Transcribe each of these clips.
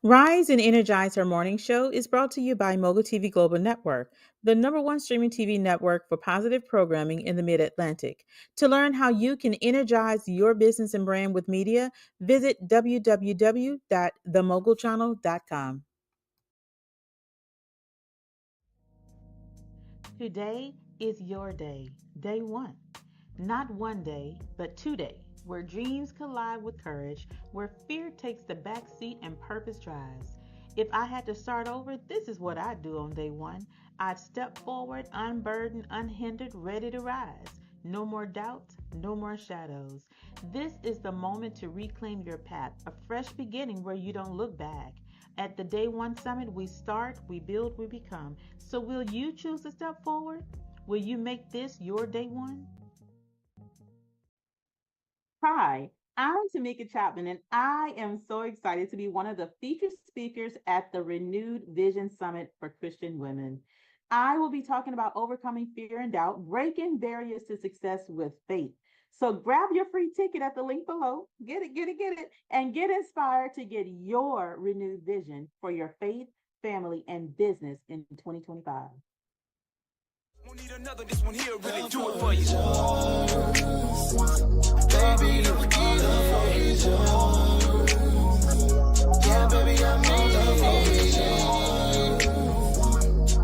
Rise and Energize Her Morning Show is brought to you by Mogul TV Global Network, the number one streaming TV network for positive programming in the Mid Atlantic. To learn how you can energize your business and brand with media, visit www.themogulchannel.com. Today is your day, day one. Not one day, but 2 days, where dreams collide with courage, where fear takes the back seat and purpose drives. If I had to start over, this is what I'd do on day one. I'd step forward, unburdened, unhindered, ready to rise. No more doubts, no more shadows. This is the moment to reclaim your path, a fresh beginning where you don't look back. At the Day One Summit, we start, we build, we become. So, will you choose to step forward? Will you make this your day one? Hi, I'm Tameka Chapman, and I am so excited to be one of the featured speakers at the Renewed Vision Summit for Christian Women. I will be talking about overcoming fear and doubt, breaking barriers to success with faith. So grab your free ticket at the link below, get it, and get inspired to get your renewed vision for your faith, family, and business in 2025. Won't need another, this one here really do it for you. Baby, I'm for you. Yeah, baby, I'm for you.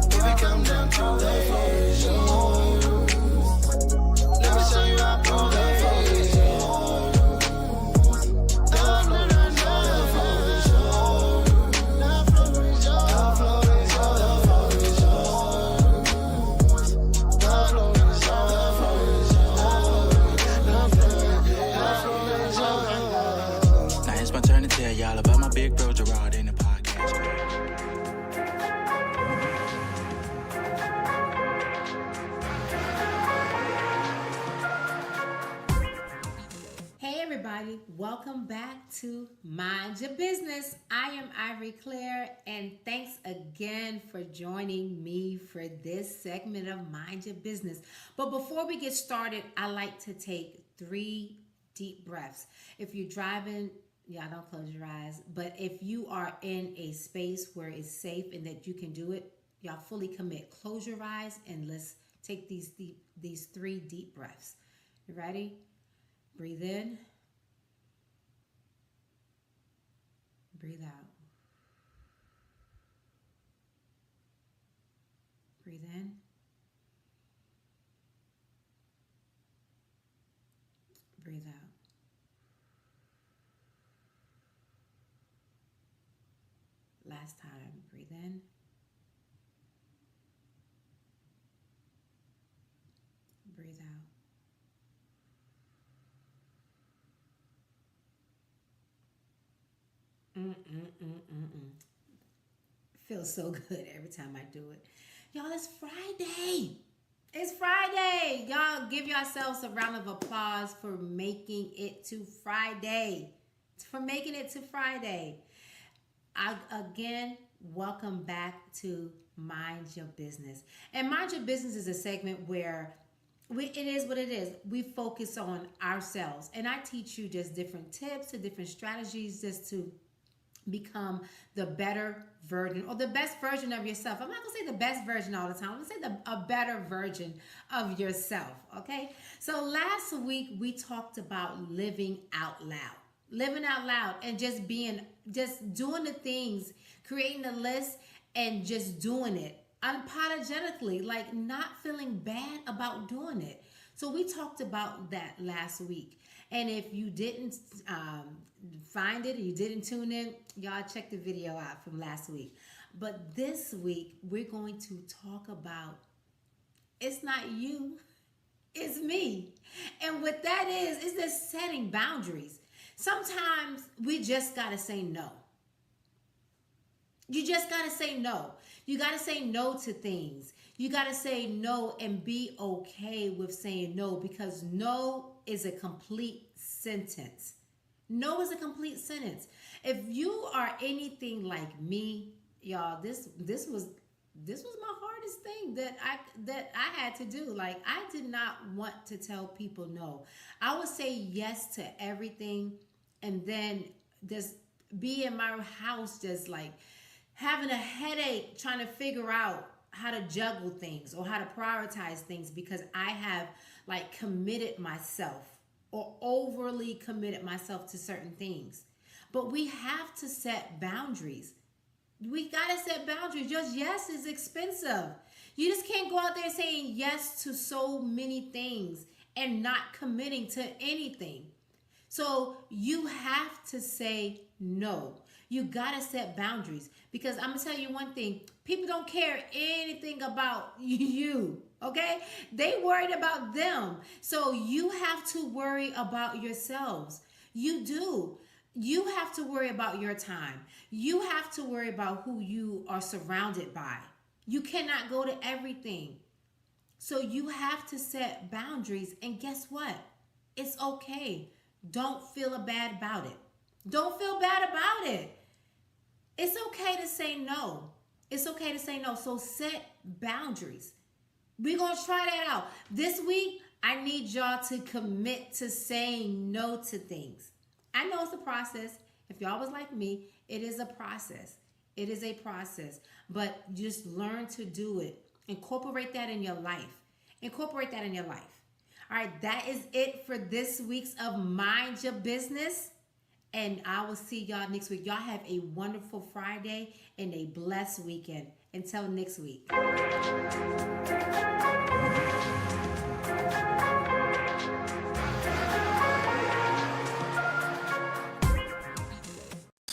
If it come down to that, let me show you how I prove that for you. Y'all about my big bro Gerard in the podcast. Hey everybody, welcome back to Mind Your Business. I am Ivori Claire, and thanks again for joining me for this segment of Mind Your Business. But before we get started, I like to take 3 deep breaths. If you're driving, y'all don't close your eyes. But if you are in a space where it's safe and that you can do it, y'all fully commit. Close your eyes and let's take these 3 deep breaths. You ready? Breathe in. Breathe out. Breathe in. Breathe out. Last time, breathe in. Breathe out. Feels so good every time I do it. Y'all, it's Friday. It's Friday. Y'all give yourselves a round of applause for making it to Friday. For making it to Friday. Again, welcome back to Mind Your Business. And Mind Your Business is a segment where it is what it is. We focus on ourselves. And I teach you just different tips and different strategies just to become the better version or the best version of yourself. I'm not going to say the best version all the time. I'm going to say a better version of yourself. Okay. So last week we talked about living out loud. Living out loud and just doing the things, creating a list and just doing it unapologetically, like not feeling bad about doing it. So we talked about that last week. And if you didn't find it or you didn't tune in, y'all check the video out from last week. But this week, we're going to talk about it's not you, it's me. And what that is just setting boundaries. Sometimes we just got to say no. You just got to say no. You got to say no to things. You got to say no and be okay with saying no, because no is a complete sentence. No is a complete sentence. If you are anything like me, y'all, this was my hardest thing that I had to do. Like, I did not want to tell people no. I would say yes to everything, and then just be in my house just like having a headache trying to figure out how to juggle things or how to prioritize things because I have like committed myself or overly committed myself to certain things. But we have to set boundaries. We got to set boundaries. Just yes is expensive. You just can't go out there saying yes to so many things and not committing to anything. So you have to say no. You got to set boundaries because I'm going to tell you one thing. People don't care anything about you, okay? They worried about them. So you have to worry about yourselves. You do. You have to worry about your time. You have to worry about who you are surrounded by. You cannot go to everything. So you have to set boundaries. And guess what? It's okay. Don't feel bad about it. Don't feel bad about it. It's okay to say no. It's okay to say no. So set boundaries. We're going to try that out. This week, I need y'all to commit to saying no to things. I know it's a process. If y'all was like me, it is a process. It is a process. But just learn to do it. Incorporate that in your life. Incorporate that in your life. All right, that is it for this week's of Mind Your Business. And I will see y'all next week. Y'all have a wonderful Friday and a blessed weekend. Until next week.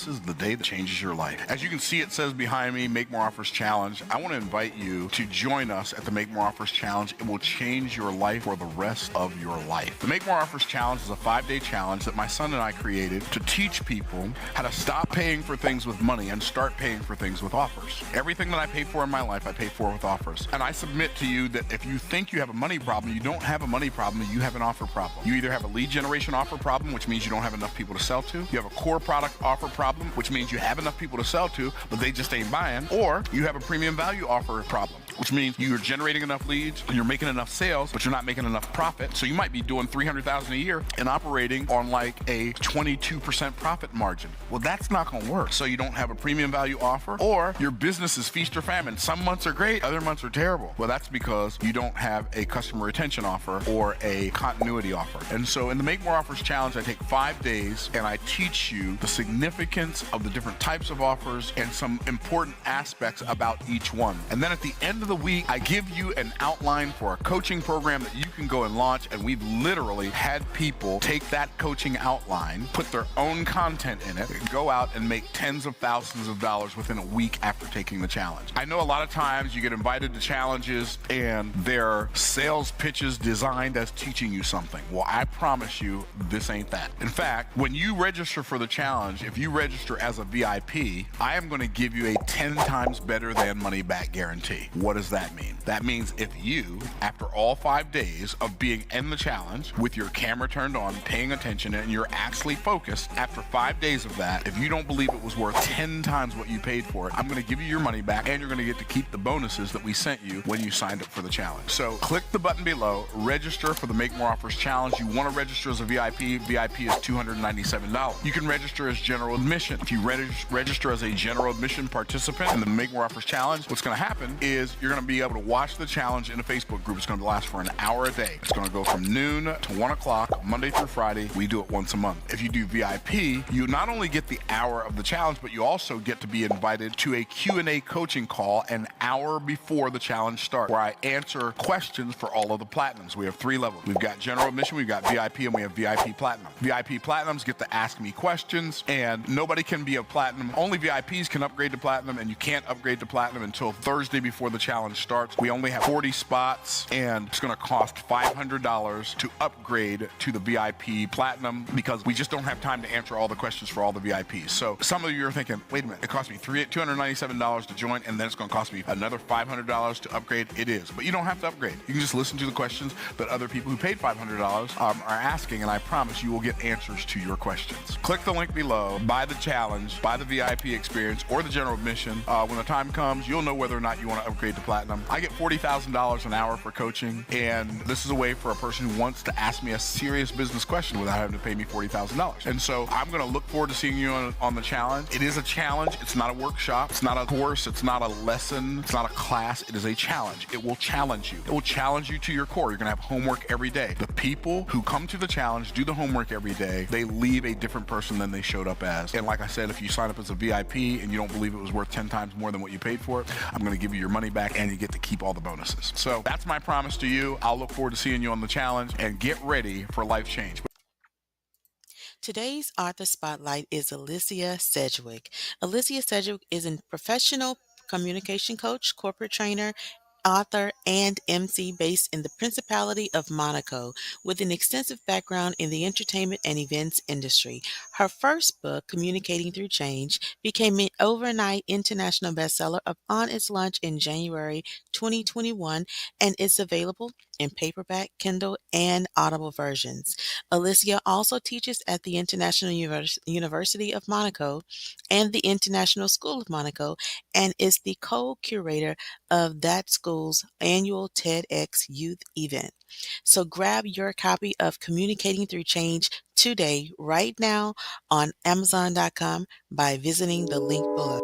This is the day that changes your life. As you can see, it says behind me, Make More Offers Challenge. I want to invite you to join us at the Make More Offers Challenge. It will change your life for the rest of your life. The Make More Offers Challenge is a 5-day challenge that my son and I created to teach people how to stop paying for things with money and start paying for things with offers. Everything that I pay for in my life, I pay for with offers. And I submit to you that if you think you have a money problem, you don't have a money problem, you have an offer problem. You either have a lead generation offer problem, which means you don't have enough people to sell to. You have a core product offer problem, which means you have enough people to sell to, but they just ain't buying. Or you have a premium value offer problem, which means you're generating enough leads and you're making enough sales, but you're not making enough profit. So you might be doing $300,000 a year and operating on like a 22% profit margin. Well, that's not going to work. So you don't have a premium value offer, or your business is feast or famine. Some months are great, other months are terrible. Well, that's because you don't have a customer retention offer or a continuity offer. And so in the Make More Offers Challenge, I take 5 days and I teach you the significance of the different types of offers and some important aspects about each one. And then at the end of the week, I give you an outline for a coaching program that you can go and launch. And we've literally had people take that coaching outline, put their own content in it, go out and make tens of thousands of dollars within a week after taking the challenge. I know a lot of times you get invited to challenges and they're sales pitches designed as teaching you something. Well, I promise you, this ain't that. In fact, when you register for the challenge, if you register as a VIP, I am going to give you a 10 times better than money back guarantee. What does that mean? That means if you, after all 5 days of being in the challenge with your camera turned on, paying attention, and you're actually focused, after 5 days of that, if you don't believe it was worth 10 times what you paid for it, I'm going to give you your money back and you're going to get to keep the bonuses that we sent you when you signed up for the challenge. So click the button below, register for the Make More Offers Challenge. You want to register as a VIP. VIP is $297. You can register as general admission. If you register as a general admission participant in the Make More Offers Challenge, what's going to happen is you're going to be able to watch the challenge in a Facebook group. It's going to last for an hour a day. It's going to go from noon to 1 o'clock, Monday through Friday. We do it once a month. If you do VIP, you not only get the hour of the challenge, but you also get to be invited to a Q&A coaching call an hour before the challenge starts, where I answer questions for all of the platinums. We have 3 levels. We've got general admission, we've got VIP, and we have VIP Platinum. VIP Platinums get to ask me questions, and nobody can be a Platinum. Only VIPs can upgrade to Platinum, and you can't upgrade to Platinum until Thursday before the challenge starts. We only have 40 spots, and it's going to cost $500 to upgrade to the VIP Platinum because we just don't have time to answer all the questions for all the VIPs. So some of you are thinking, wait a minute, it cost me $297 to join, and then it's going to cost me another $500 to upgrade. It is, but you don't have to upgrade. You can just listen to the questions that other people who paid $500 are asking, and I promise you will get answers to your questions. Click the link below, buy the challenge, buy the VIP experience or the general admission. When the time comes, you'll know whether or not you want to upgrade to platinum. I get $40,000 an hour for coaching, and this is a way for a person who wants to ask me a serious business question without having to pay me $40,000. And so I'm going to look forward to seeing you on the challenge. It is a challenge. It's not a workshop. It's not a course. It's not a lesson. It's not a class. It is a challenge. It will challenge you. It will challenge you to your core. You're going to have homework every day. The people who come to the challenge, do the homework every day, they leave a different person than they showed up as. And like I said, if you sign up as a VIP and you don't believe it was worth 10 times more than what you paid for it, I'm going to give you your money back and you get to keep all the bonuses. So that's my promise to you. I'll look forward to seeing you on the challenge, and get ready for life change. Today's author spotlight is Alicia Sedgwick. Alicia Sedgwick is a professional communication coach, corporate trainer, author, and MC based in the Principality of Monaco, with an extensive background in the entertainment and events industry. Her first book, Communicating Through Change, became an overnight international bestseller upon its launch in January 2021 and is available in paperback, Kindle, and Audible versions. Alicia also teaches at the International University of Monaco and the International School of Monaco and is the co-curator of that school's annual TEDx Youth event. So grab your copy of Communicating Through Change today, right now, on Amazon.com by visiting the link below.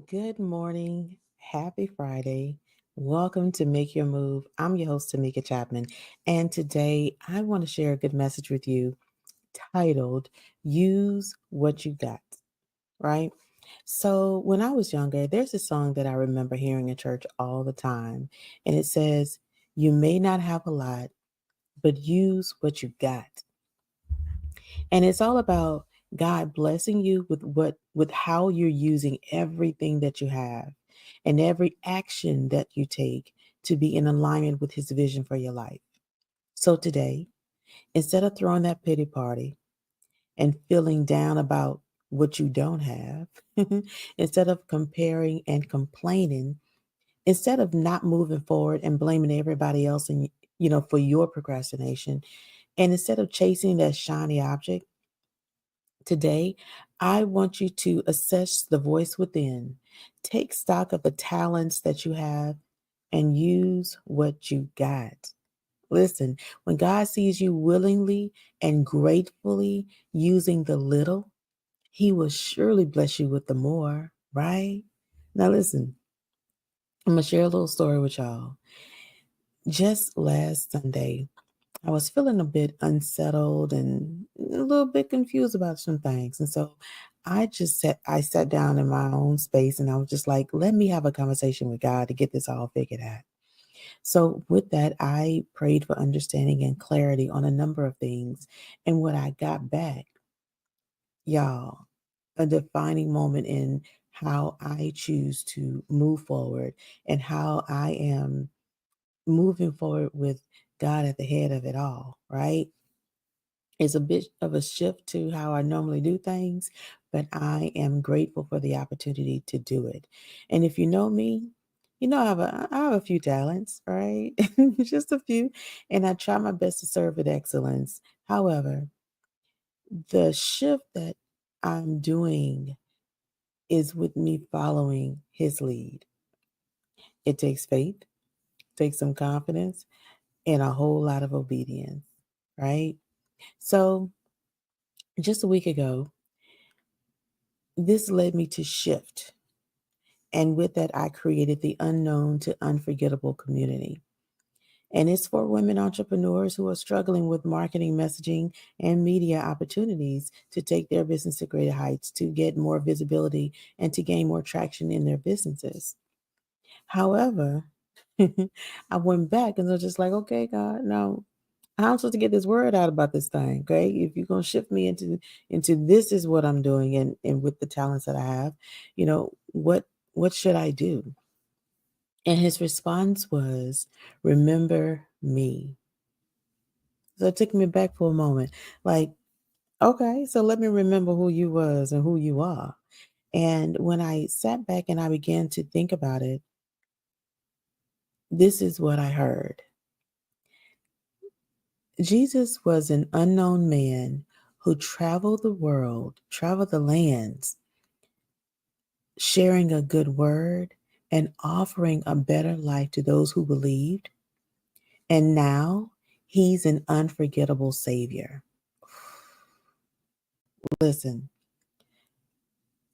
Good morning. Happy Friday. Welcome to Make Your Move. I'm your host, Tameka Chapman, and today I want to share a good message with you titled Use What You Got, right? So when I was younger, there's a song that I remember hearing in church all the time, and it says, "You may not have a lot, but use what you got." And it's all about God blessing you with how you're using everything that you have and every action that you take to be in alignment with his vision for your life. So today, instead of throwing that pity party and feeling down about what you don't have, instead of comparing and complaining, instead of not moving forward and blaming everybody else and for your procrastination, and instead of chasing that shiny object, today, I want you to assess the voice within. Take stock of the talents that you have and use what you got. Listen, when God sees you willingly and gratefully using the little, he will surely bless you with the more, right? Now, listen, I'm going to share a little story with y'all. Just last Sunday, I was feeling a bit unsettled and a little bit confused about some things. And so I sat down in my own space and I was just like, let me have a conversation with God to get this all figured out. So with that, I prayed for understanding and clarity on a number of things. And what I got back, y'all, a defining moment in how I choose to move forward and how I am moving forward with God at the head of it all, right? It's a bit of a shift to how I normally do things, but I am grateful for the opportunity to do it. And if you know me, I have a few talents, right? Just a few, and I try my best to serve with excellence. However, the shift that I'm doing is with me following his lead. It takes faith, takes some confidence, and a whole lot of obedience, right? So just a week ago, this led me to shift. And with that, I created the Unknown to Unforgettable community. And it's for women entrepreneurs who are struggling with marketing, messaging, and media opportunities to take their business to greater heights, to get more visibility, and to gain more traction in their businesses. However, I went back and I was just like, okay, God, no, how I'm supposed to get this word out about this thing, okay? If you're gonna shift me into this is what I'm doing, and with the talents that I have, what should I do? And his response was, remember me. So it took me back for a moment. Like, okay, so let me remember who you was and who you are. And when I sat back and I began to think about it, this is what I heard. Jesus was an unknown man who traveled the world, traveled the lands, sharing a good word and offering a better life to those who believed. And now he's an unforgettable Savior. Listen,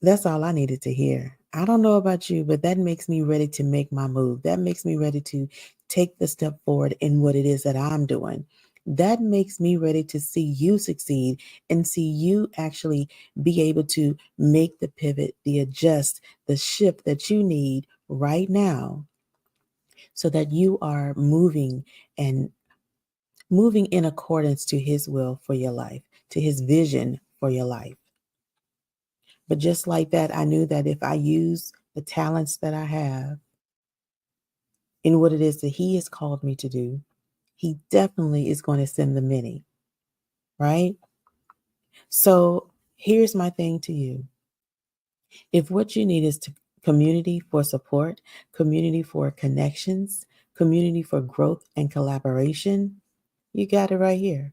that's all I needed to hear. I don't know about you, but that makes me ready to make my move. That makes me ready to take the step forward in what it is that I'm doing. That makes me ready to see you succeed and see you actually be able to make the pivot, the adjust, the shift that you need right now so that you are moving and moving in accordance to his will for your life, to his vision for your life. But just like that, I knew that if I use the talents that I have in what it is that he has called me to do, he definitely is going to send the many, right? So here's my thing to you. If what you need is community for support, community for connections, community for growth and collaboration, you got it right here.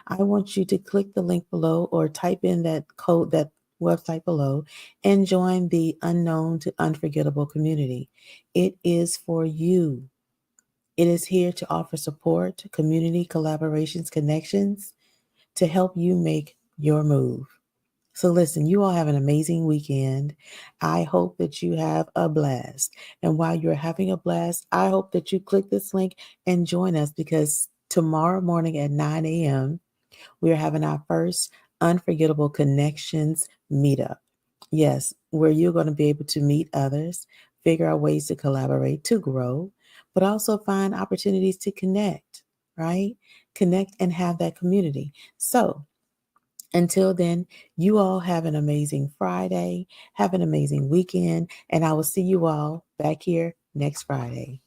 I want you to click the link below or type in that code, that website below, and join the Unknown to Unforgettable community. It is for you. It is here to offer support, community, collaborations, connections to help you make your move. So listen, you all have an amazing weekend. I hope that you have a blast. And while you're having a blast, I hope that you click this link and join us, because tomorrow morning at 9 a.m., we are having our first Unforgettable Connections meetup. Yes, where you're going to be able to meet others, figure out ways to collaborate, to grow, but also find opportunities to connect, right? Connect and have that community. So until then, you all have an amazing Friday, have an amazing weekend, and I will see you all back here next Friday.